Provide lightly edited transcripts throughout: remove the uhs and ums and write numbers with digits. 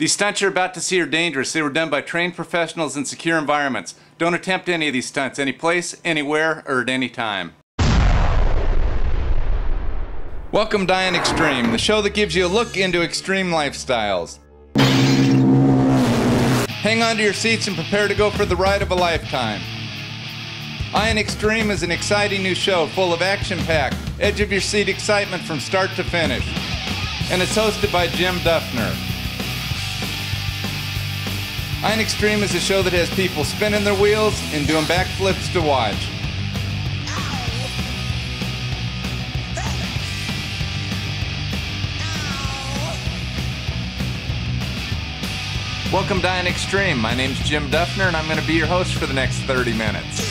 These stunts you're about to see are dangerous. They were done by trained professionals in secure environments. Don't attempt any of these stunts, any place, anywhere, or at any time. Welcome to Iron Extreme, the show that gives you a look into extreme lifestyles. Hang on to your seats and prepare to go for the ride of a lifetime. Iron Extreme is an exciting new show full of action-packed, edge-of-your-seat excitement from start to finish. And it's hosted by Jim Duffner. Iron Extreme is a show that has people spinning their wheels and doing backflips to watch. Welcome to Iron Extreme. My name's Jim Duffner and I'm going to be your host for the next 30 minutes.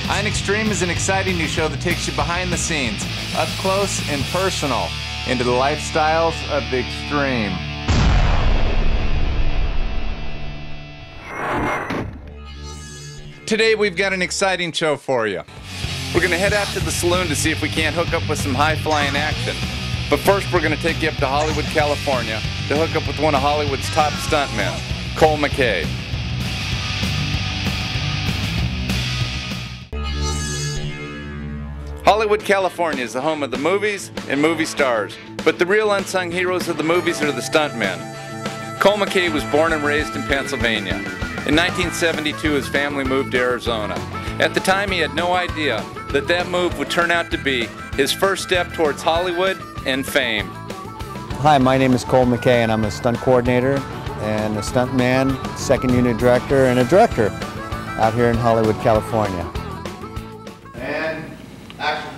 Iron Extreme is an exciting new show that takes you behind the scenes, up close and personal, into the lifestyles of the extreme. Today we've got an exciting show for you. We're going to head out to the saloon to see if we can't hook up with some high-flying action. But first we're going to take you up to Hollywood, California to hook up with one of Hollywood's top stuntmen, Mckay. Hollywood, California is the home of the movies and movie stars, but the real unsung heroes of the movies are the stuntmen. Mckay was born and raised in Pennsylvania. In 1972, his family moved to Arizona. At the time, he had no idea that that move would turn out to be his first step towards Hollywood and fame. Hi, my name is Mckay, and I'm a stunt coordinator and a stuntman, second unit director, and a director out here in Hollywood, California. And action.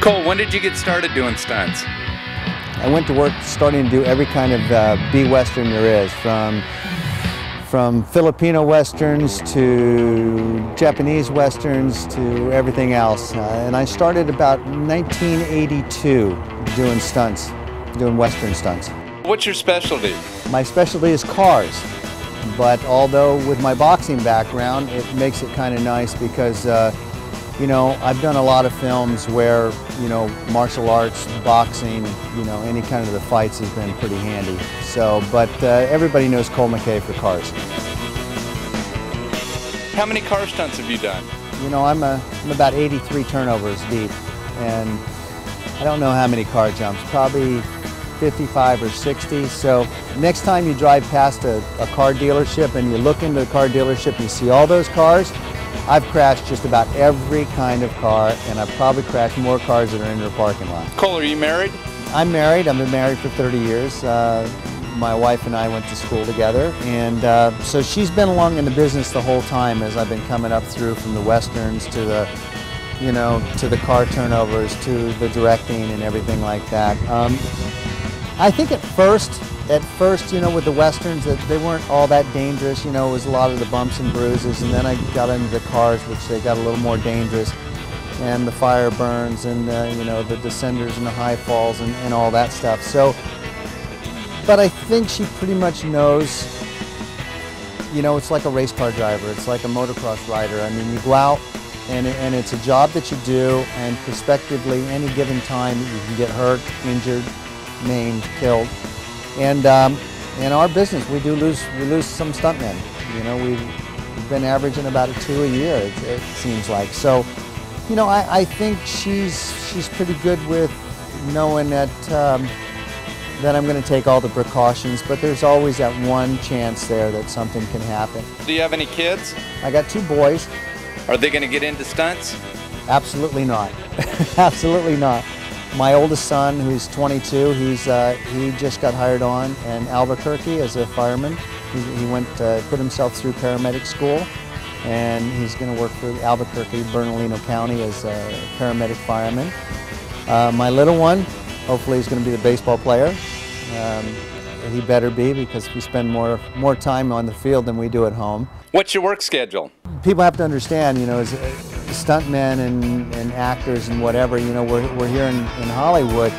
Cole, when did you get started doing stunts? I went to work starting to do every kind of B-Western there is, from Filipino Westerns to Japanese Westerns to everything else. And I started about 1982 doing stunts, doing Western stunts. What's your specialty? My specialty is cars, but although with my boxing background, it makes it kind of nice because you know, I've done a lot of films where, you know, martial arts, boxing, you know, any kind of the fights has been pretty handy. So, but everybody knows Mckay for cars. How many car stunts have you done? You know, I'm about 83 turnovers deep, and I don't know how many car jumps, probably 55 or 60. So next time you drive past a car dealership and you look into the car dealership and you see all those cars, I've crashed just about every kind of car, and I've probably crashed more cars that are in their parking lot. Cole, are you married? I'm married. I've been married for 30 years. My wife and I went to school together, and so she's been along in the business the whole time as I've been coming up through from the Westerns to the, you know, to the car turnovers, to the directing and everything like that. I think at first, you know, with the Westerns, that they weren't all that dangerous. You know, it was a lot of the bumps and bruises, and then I got into the cars, which they got a little more dangerous, and the fire burns, and you know, the descenders and the high falls, and all that stuff. So, but I think she pretty much knows, you know, it's like a race car driver, it's like a motocross rider. I mean, you go out, and it's a job that you do, and prospectively, any given time, you can get hurt, injured, maimed, killed. And in our business, we lose some stuntmen. You know, we've been averaging about 2 a year, it seems like. So, you know, I think she's pretty good with knowing that that I'm going to take all the precautions, but there's always that one chance there that something can happen. Do you have any kids? I got 2 boys. Are they going to get into stunts? Absolutely not. Absolutely not. My oldest son, who's 22, he just got hired on in Albuquerque as a fireman. He went put himself through paramedic school, and he's going to work for Albuquerque, Bernalino County as a paramedic fireman. My little one, hopefully he's going to be the baseball player. He better be, because we spend more time on the field than we do at home. What's your work schedule? People have to understand, you know, as stuntmen and actors and whatever, you know, we're here in Hollywood,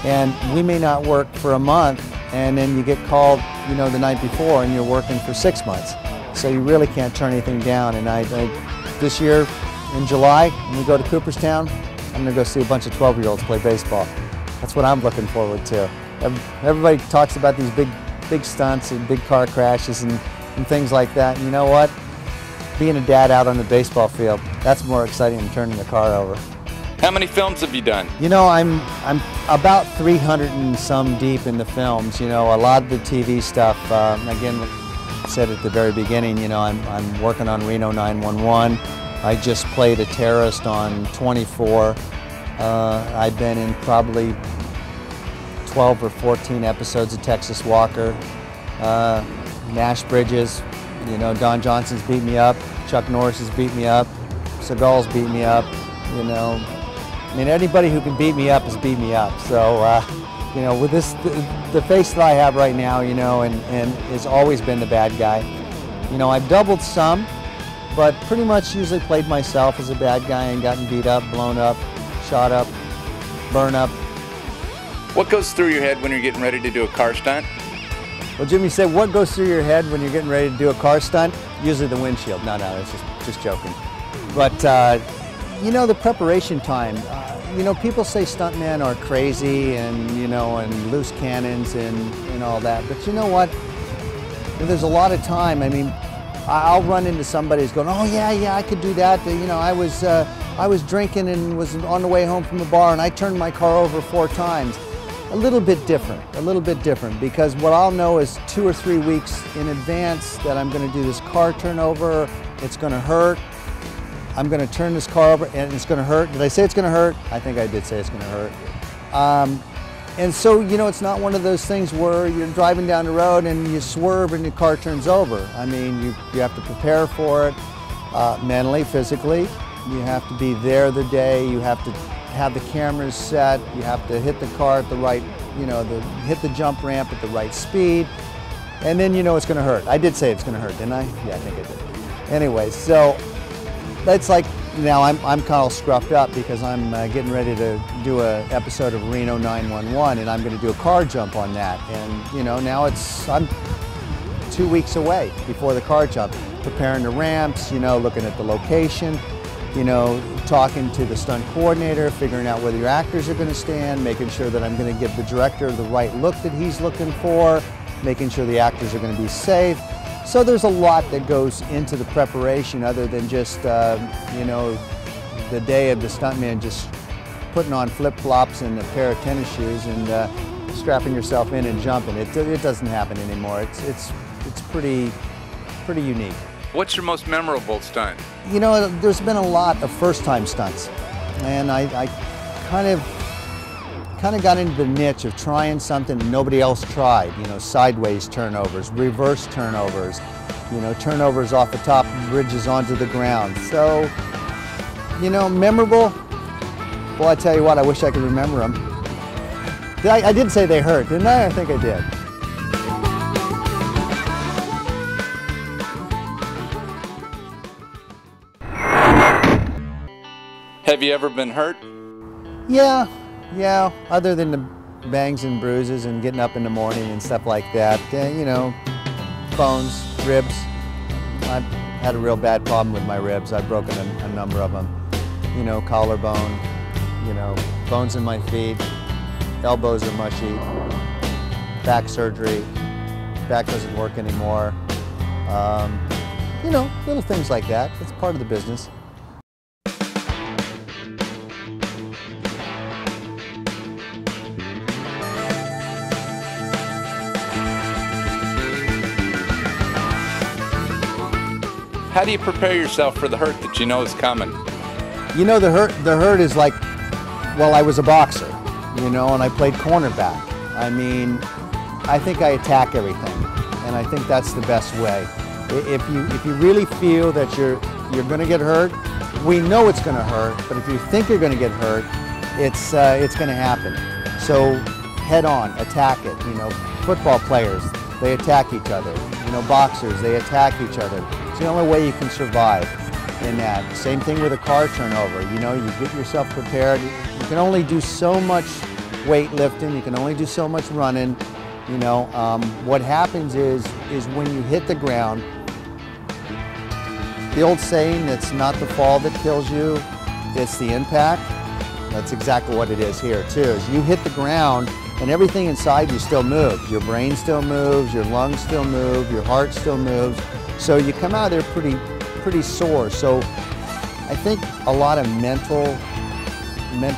and we may not work for a month, and then you get called, you know, the night before, and you're working for 6 months. So you really can't turn anything down. And this year in July, when we go to Cooperstown, I'm going to go see a bunch of 12-year-olds play baseball. That's what I'm looking forward to. Everybody talks about these big stunts and big car crashes and things like that. And you know what? Being a dad out on the baseball field, that's more exciting than turning the car over. How many films have you done? You know, I'm about 300 and some deep in the films. You know, a lot of the TV stuff. Again, like I said at the very beginning, you know, I'm working on Reno 911. I just played a terrorist on 24. I've been in probably 12 or 14 episodes of Texas Walker, Nash Bridges, you know, Don Johnson's beat me up, Chuck Norris has beat me up, Seagal's beat me up, you know. I mean, anybody who can beat me up has beat me up. So, you know, with the face that I have right now, you know, and has always been the bad guy. You know, I've doubled some, but pretty much usually played myself as a bad guy and gotten beat up, blown up, shot up, burn up. What goes through your head when you're getting ready to do a car stunt? Well, Jimmy said, what goes through your head when you're getting ready to do a car stunt? Usually the windshield. No, it's just joking. But, you know, the preparation time. You know, people say stuntmen are crazy and, you know, and loose cannons and all that. But you know what? There's a lot of time. I mean, I'll run into somebody who's going, oh, yeah, I could do that. You know, I was drinking and was on the way home from the bar and I turned my car over 4 times. A little bit different, because what I'll know is 2 or 3 weeks in advance that I'm going to do this car turnover. It's going to hurt. I'm going to turn this car over and it's going to hurt. Did I say it's going to hurt? I think I did say it's going to hurt. And so, you know, it's not one of those things where you're driving down the road and you swerve and your car turns over. I mean, you have to prepare for it mentally, physically. You have to be there the day. You have to have the cameras set. You have to hit the car at the right, you know, hit the jump ramp at the right speed. And then you know it's going to hurt. I did say it's going to hurt, didn't I? Yeah, I think I did. Anyway, so that's like, now I'm kind of scruffed up because I'm getting ready to do an episode of Reno 911 and I'm going to do a car jump on that. And you know, now I'm 2 weeks away before the car jump, preparing the ramps, you know, looking at the location, you know, talking to the stunt coordinator, figuring out whether your actors are going to stand, making sure that I'm going to give the director the right look that he's looking for, making sure the actors are going to be safe. So there's a lot that goes into the preparation other than just, you know, the day of the stuntman just putting on flip-flops and a pair of tennis shoes and strapping yourself in and jumping. It doesn't happen anymore. It's pretty unique. What's your most memorable stunt? You know, there's been a lot of first-time stunts, and I kind of got into the niche of trying something nobody else tried. You know, sideways turnovers, reverse turnovers, you know, turnovers off the top of bridges onto the ground. So, you know, memorable. Well, I tell you what, I wish I could remember them. I did say they hurt, didn't I? I think I did. Have you ever been hurt? Yeah, other than the bangs and bruises and getting up in the morning and stuff like that. You know, bones, ribs. I've had a real bad problem with my ribs. I've broken a number of them. You know, collarbone, you know, bones in my feet, elbows are mushy, back surgery, back doesn't work anymore. You know, little things like that. It's part of the business. How do you prepare yourself for the hurt that you know is coming? You know, the hurt is like, well, I was a boxer, you know, and I played cornerback. I mean, I think I attack everything, and and I think that's the best way. If you really feel that you're going to get hurt, we know it's going to hurt, but if you think you're going to get hurt, it's going to happen. So head on, attack it. You know, football players, they attack each other. You know, boxers, they attack each other. It's the only way you can survive in that. Same thing with a car turnover. You know, you get yourself prepared. You can only do so much weightlifting. You can only do so much running. You know, what happens is when you hit the ground, the old saying, it's not the fall that kills you, it's the impact. That's exactly what it is here too, is you hit the ground and everything inside you still moves. Your brain still moves, your lungs still move, your heart still moves. So you come out of there pretty sore. So I think a lot of mental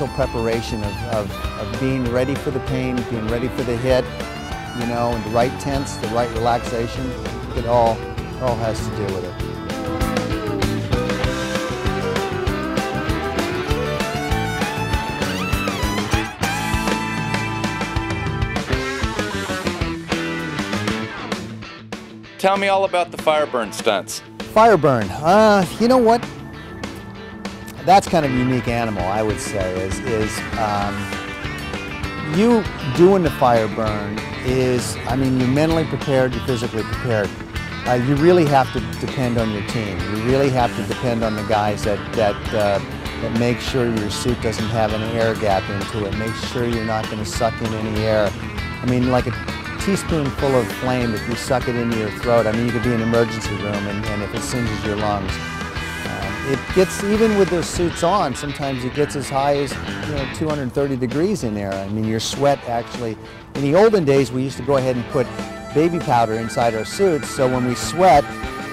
preparation of being ready for the pain, being ready for the hit, you know, and the right tense, the right relaxation, it all has to do with it. Tell me all about the fireburn stunts. Fireburn, you know what? That's kind of a unique animal, I would say, is you doing the fireburn is, I mean, you're mentally prepared, you're physically prepared. You really have to depend on your team. You really have to depend on the guys that make sure your suit doesn't have an air gap into it, make sure you're not going to suck in any air. I mean, like a teaspoonful of flame, if you suck it into your throat, I mean, you could be in an emergency room and if it singes your lungs. It gets, even with those suits on, sometimes it gets as high as, you know, 230 degrees in there. I mean, your sweat actually, in the olden days, we used to go ahead and put baby powder inside our suits, so when we sweat,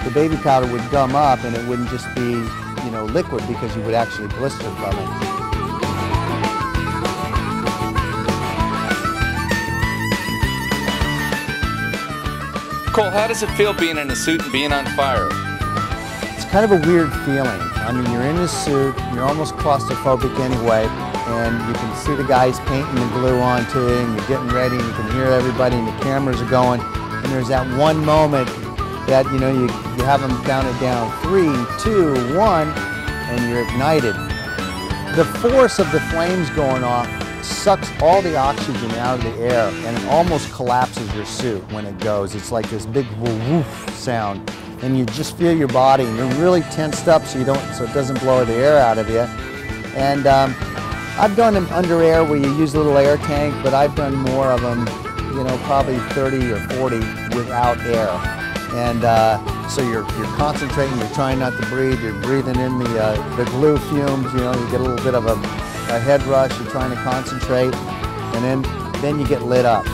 the baby powder would gum up and it wouldn't just be, you know, liquid, because you would actually blister from it. Cole, how does it feel being in a suit and being on fire? It's kind of a weird feeling. I mean, you're in a suit, you're almost claustrophobic anyway, and you can see the guys painting the glue onto it, and you're getting ready, and you can hear everybody, and the cameras are going, and there's that one moment that, you know, you have them count it down, 3, 2, 1, and you're ignited. The force of the flames going off sucks all the oxygen out of the air, and it almost collapses your suit when it goes. It's like this big woof sound, and you just feel your body, and you're really tensed up so it doesn't blow the air out of you. And I've done them under air where you use a little air tank, but I've done more of them, you know, probably 30 or 40 without air. And so you're concentrating, you're trying not to breathe, you're breathing in the glue fumes, you know, you get a little bit of a head rush, you're trying to concentrate, and then you get lit up.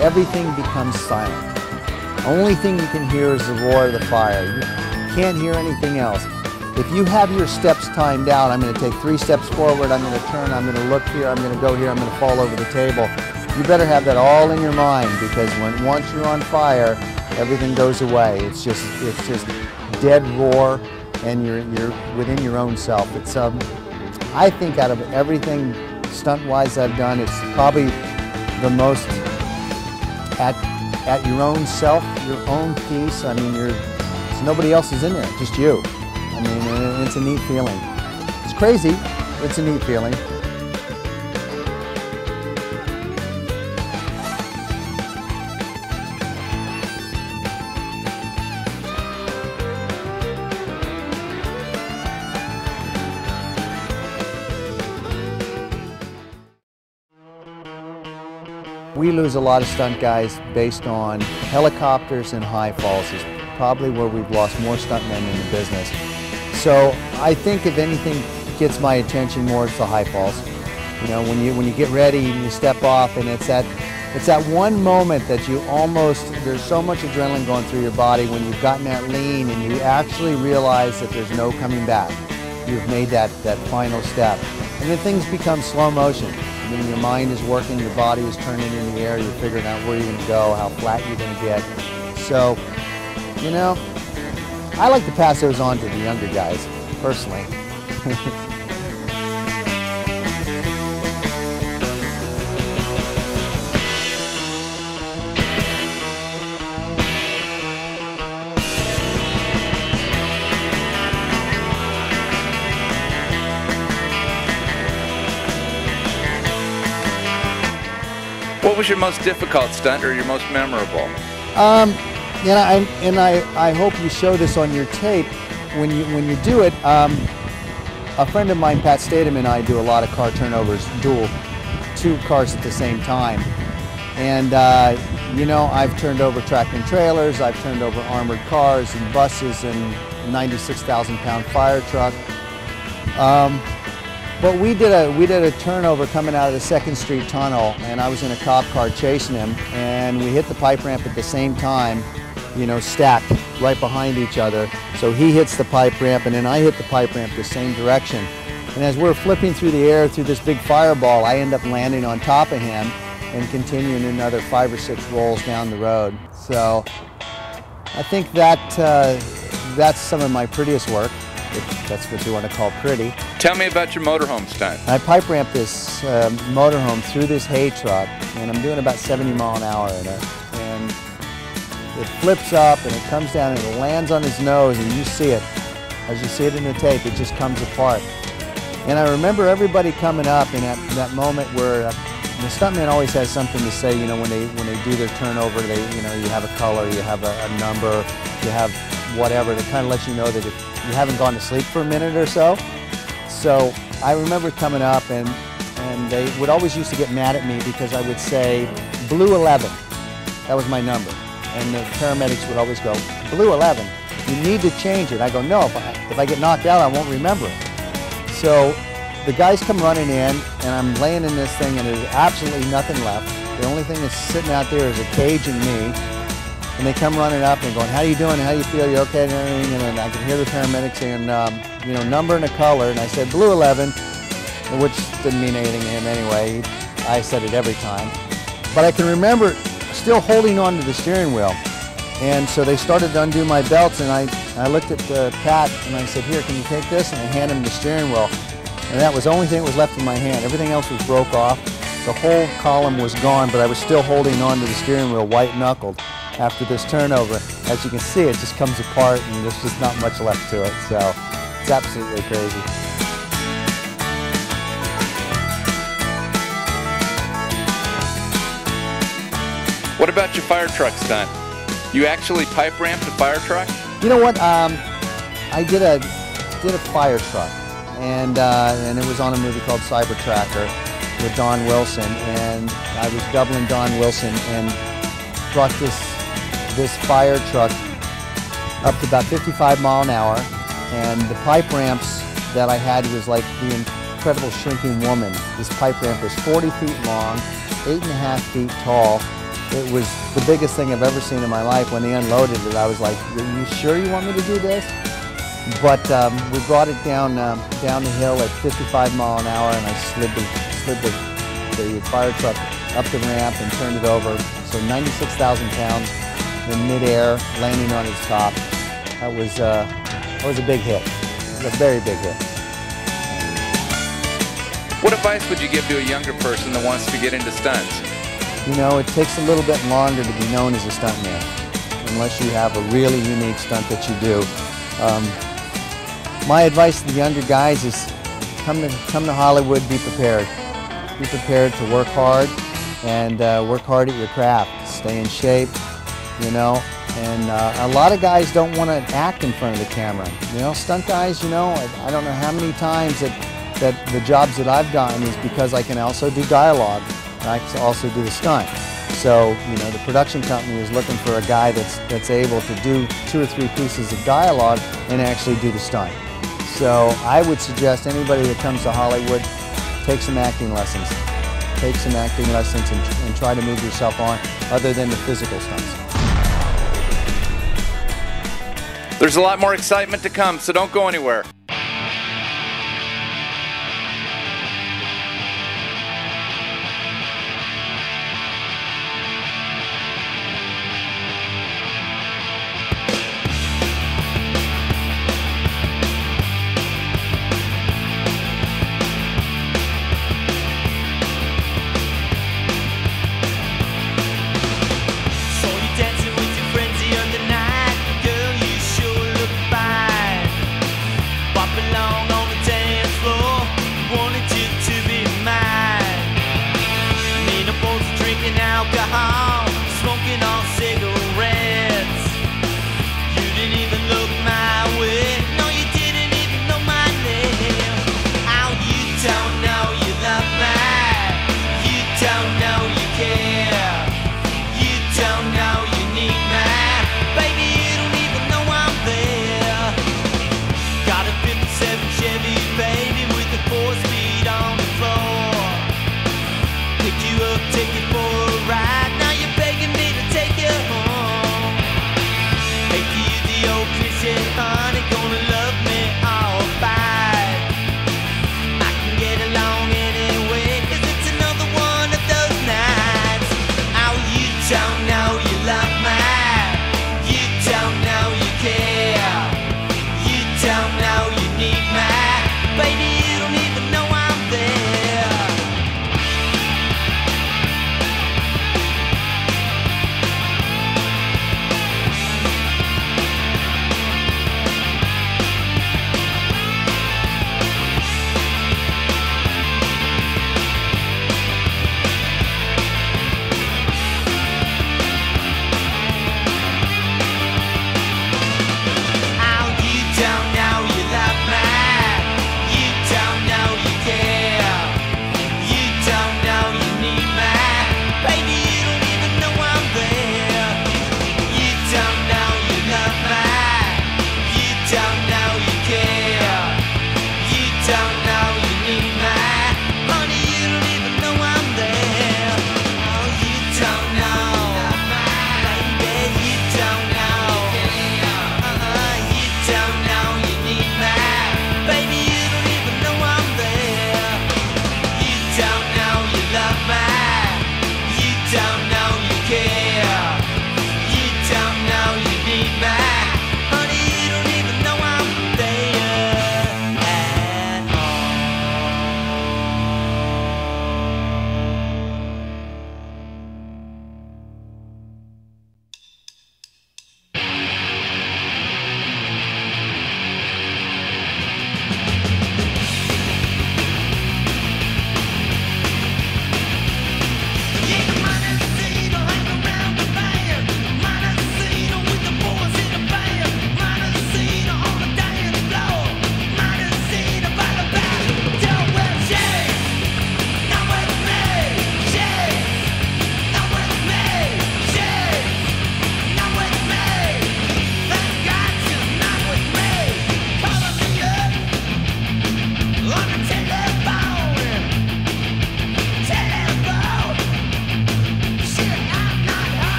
Everything becomes silent. Only thing you can hear is the roar of the fire. You can't hear anything else. If you have your steps timed out, I'm going to take 3 steps forward, I'm going to turn, I'm going to look here, I'm going to go here, I'm going to fall over the table. You better have that all in your mind, because once you're on fire, everything goes away. It's just dead roar, and you're within your own self. It's I think out of everything stunt-wise I've done, it's probably the most at your own self, your own piece. I mean, nobody else is in there, just you. I mean, it's a neat feeling. It's crazy, but it's a neat feeling. We lose a lot of stunt guys based on helicopters and high falls. Is probably where we've lost more stuntmen in the business. So I think if anything gets my attention more, it's the high falls. You know, when you get ready and you step off, and it's that one moment that you almost, there's so much adrenaline going through your body when you've gotten that lean and you actually realize that there's no coming back. You've made that final step. And then things become slow motion. I mean, your mind is working, your body is turning in the air, you're figuring out where you're going to go, how flat you're going to get. So, you know, I like to pass those on to the younger guys, personally. What was your most difficult stunt or your most memorable? I hope you show this on your tape when you do it. A friend of mine, Pat Statham, and I do a lot of car turnovers, dual 2 cars at the same time. And I've turned over tractor and trailers, I've turned over armored cars and buses and 96,000-pound fire truck. But we did a turnover coming out of the 2nd Street tunnel, and I was in a cop car chasing him, and we hit the pipe ramp at the same time, stacked right behind each other. So he hits the pipe ramp, and then I hit the pipe ramp the same direction. And as we're flipping through the air through this big fireball, I end up landing on top of him and continuing another 5 or 6 rolls down the road. So I think that's some of my prettiest work, if that's what you want to call pretty. Tell me about your motorhome stunt. I pipe ramped this motorhome through this hay truck, and I'm doing about 70 mile an hour in it. And it flips up and it comes down and it lands on his nose, and you see it. As you see it in the tape, it just comes apart. And I remember everybody coming up in that moment where the stuntman always has something to say, when they do their turnover, you have a color, you have a number, you have whatever to kind of let you know that if you haven't gone to sleep for a minute or so. So I remember coming up and they would always used to get mad at me because I would say blue 11. That was my number. And the paramedics would always go, blue 11, you need to change it. I go, no, if I get knocked out, I won't remember it. So the guys come running in, and I'm laying in this thing, and there's absolutely nothing left. The only thing that's sitting out there is a cage and me. And they come running up and going, how you doing? How you feel? You okay? And everything. And I can hear the paramedics saying, number and a color. And I said blue 11, which didn't mean anything to him anyway. I said it every time. But I can remember still holding on to the steering wheel. And so they started to undo my belts, and I looked at Pat and I said, here, can you take this? And I handed him the steering wheel. And that was the only thing that was left in my hand. Everything else was broke off. The whole column was gone, but I was still holding on to the steering wheel, white-knuckled, after this turnover. As you can see, it just comes apart, and there's just not much left to it. So it's absolutely crazy. What about your fire truck stunt? You actually pipe ramped a fire truck? You know what? I did a fire truck, and it was on a movie called Cyber Tracker with Don Wilson, and I was doubling Don Wilson and brought this fire truck up to about 55 mile an hour, and the pipe ramps that I had was like the Incredible Shrinking Woman. This pipe ramp was 40 feet long, 8.5 feet tall. It was the biggest thing I've ever seen in my life. When they unloaded it, I was like, are you sure you want me to do this? But we brought it down the hill at 55 mile an hour, and I slid the fire truck up the ramp and turned it over. So 96,000 pounds in midair, landing on its top. That was a big hit. It was a very big hit. What advice would you give to a younger person that wants to get into stunts? It takes a little bit longer to be known as a stuntman, unless you have a really unique stunt that you do. My advice to the younger guys is come to Hollywood, be prepared. Be prepared to work hard and work hard at your craft. Stay in shape, and a lot of guys don't want to act in front of the camera. Stunt guys, I don't know how many times that the jobs that I've gotten is because I can also do dialogue. I can also do the stunt. So, the production company is looking for a guy that's able to do 2 or 3 pieces of dialogue and actually do the stunt. So I would suggest anybody that comes to Hollywood, take some acting lessons. Take some acting lessons and try to move yourself on other than the physical stunts. There's a lot more excitement to come, so don't go anywhere.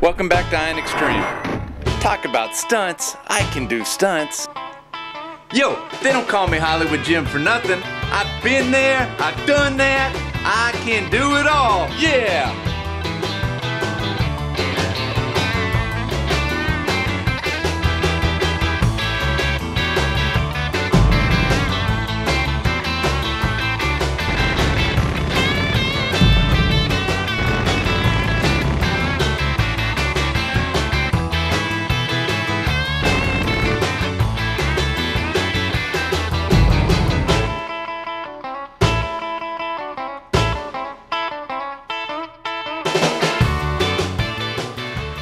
Welcome back to Iron Extreme. Talk about stunts, I can do stunts. Yo, they don't call me Hollywood Jim for nothing. I've been there, I've done that, I can do it all, yeah!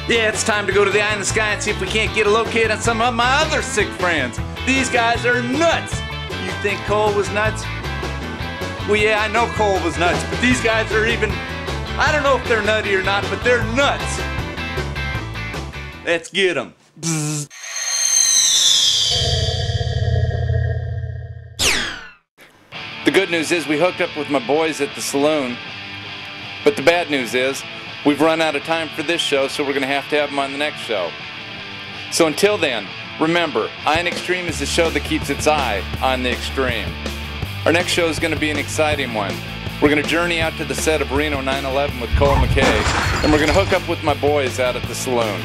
Yeah, it's time to go to the eye in the sky and see if we can't get a locate on some of my other sick friends. These guys are nuts. You think Cole was nuts? Well, yeah, I know Cole was nuts, but these guys are even, I don't know if they're nutty or not, but they're nuts. Let's get them. The good news is we hooked up with my boys at the saloon, but the bad news is we've run out of time for this show, so we're going to have them on the next show. So until then, remember, Iron Extreme is the show that keeps its eye on the extreme. Our next show is going to be an exciting one. We're going to journey out to the set of Reno 9/11 with Cole Mckay, and we're going to hook up with my boys out at the saloon.